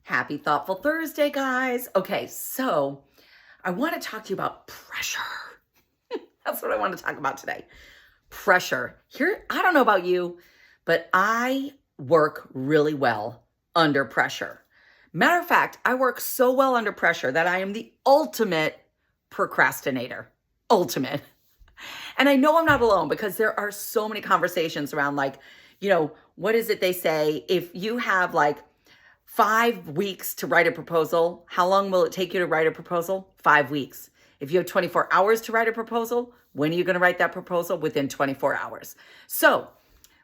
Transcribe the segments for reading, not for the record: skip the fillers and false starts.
Happy Thoughtful Thursday, guys. Okay, so I want to talk to you about pressure. That's what I want to talk about today. Pressure. Here, I don't know about you, but I work really well under pressure. Matter of fact, I work so well under pressure that I am the ultimate procrastinator. Ultimate. And I know I'm not alone because there are so many conversations around what is it they say? If you have 5 weeks to write a proposal, how long will it take you to write a proposal? 5 weeks. If you have 24 hours to write a proposal, when are you going to write that proposal? Within 24 hours. So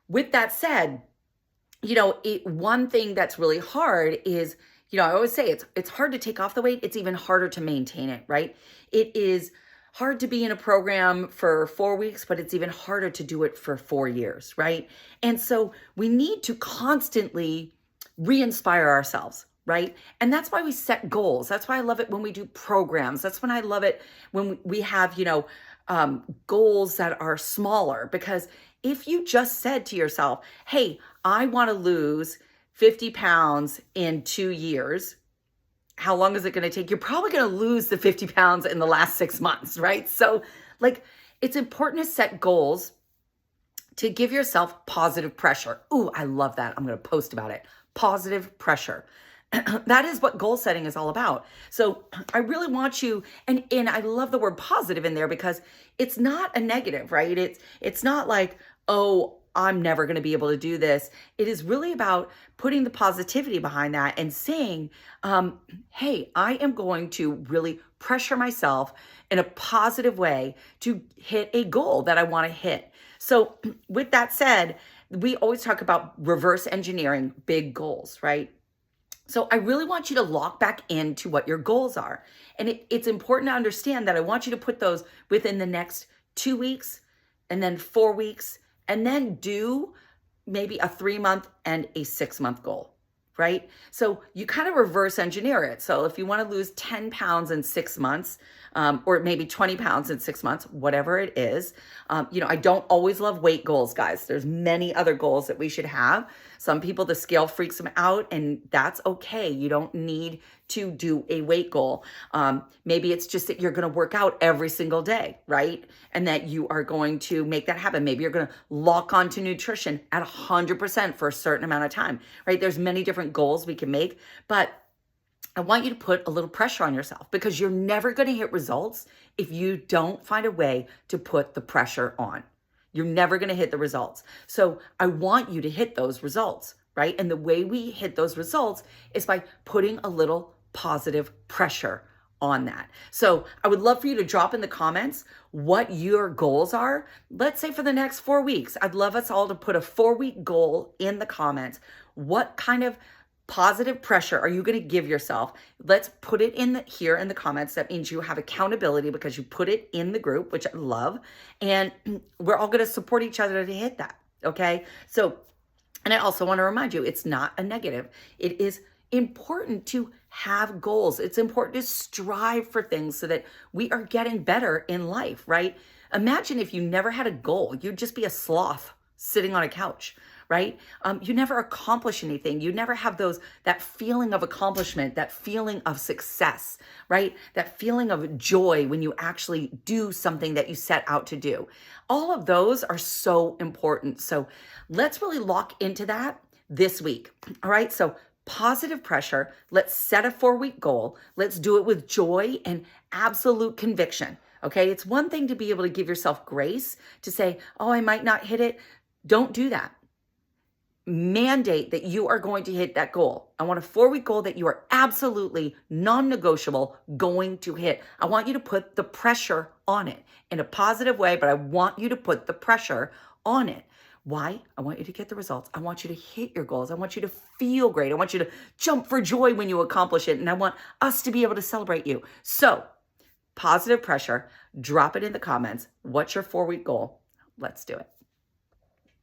with that said, one thing that's really hard is, I always say it's hard to take off the weight. It's even harder to maintain it, right? It is hard to be in a program for 4 weeks, but it's even harder to do it for 4 years, right? And so we need to constantly re-inspire ourselves, right? And that's why we set goals. That's why I love it when we do programs. That's when I love it when we have, goals that are smaller. Because if you just said to yourself, hey, I want to lose 50 pounds in 2 years, how long is it going to take? You're probably going to lose the 50 pounds in the last 6 months, right? So it's important to set goals to give yourself positive pressure. Ooh, I love that. I'm going to post about it. Positive pressure. That is what goal setting is all about. So I really want you, and I love the word positive in there because it's not a negative, right? It's not like, oh, I'm never going to be able to do this. It is really about putting the positivity behind that and saying, hey, I am going to really pressure myself in a positive way to hit a goal that I want to hit. So with that said, we always talk about reverse engineering big goals, right? So I really want you to lock back into what your goals are. And it's important to understand that I want you to put those within the next 2 weeks and then 4 weeks, and then do maybe a 3-month and a 6-month goal, right? So you kind of reverse engineer it. So if you want to lose 10 pounds in 6 months, or maybe 20 pounds in 6 months, whatever it is. I don't always love weight goals, guys. There's many other goals that we should have. Some people, the scale freaks them out, and that's okay. You don't need to do a weight goal. Maybe it's just that you're going to work out every single day, right? And that you are going to make that happen. Maybe you're going to lock onto nutrition at 100% for a certain amount of time, right? There's many different goals we can make, but I want you to put a little pressure on yourself because you're never going to hit results if you don't find a way to put the pressure on. You're never going to hit the results. So I want you to hit those results, right? And the way we hit those results is by putting a little positive pressure on that. So I would love for you to drop in the comments what your goals are. Let's say for the next 4 weeks, I'd love us all to put a 4-week goal in the comments. What kind of positive pressure are you going to give yourself? Let's put it here in the comments. That means you have accountability because you put it in the group, which I love. And we're all going to support each other to hit that. Okay. So, and I also want to remind you, it's not a negative. It is important to have goals. It's important to strive for things so that we are getting better in life, right? Imagine if you never had a goal, you'd just be a sloth sitting on a couch, right? You never accomplish anything. You never have that feeling of accomplishment, that feeling of success, right? That feeling of joy when you actually do something that you set out to do. All of those are so important. So let's really lock into that this week. All right. So positive pressure. Let's set a 4-week goal. Let's do it with joy and absolute conviction. Okay. It's one thing to be able to give yourself grace to say, oh, I might not hit it. Don't do that. Mandate that you are going to hit that goal. I want a 4-week goal that you are absolutely non-negotiable going to hit. I want you to put the pressure on it in a positive way, but I want you to put the pressure on it. Why? I want you to get the results. I want you to hit your goals. I want you to feel great. I want you to jump for joy when you accomplish it. And I want us to be able to celebrate you. So positive pressure, drop it in the comments. What's your 4-week goal? Let's do it.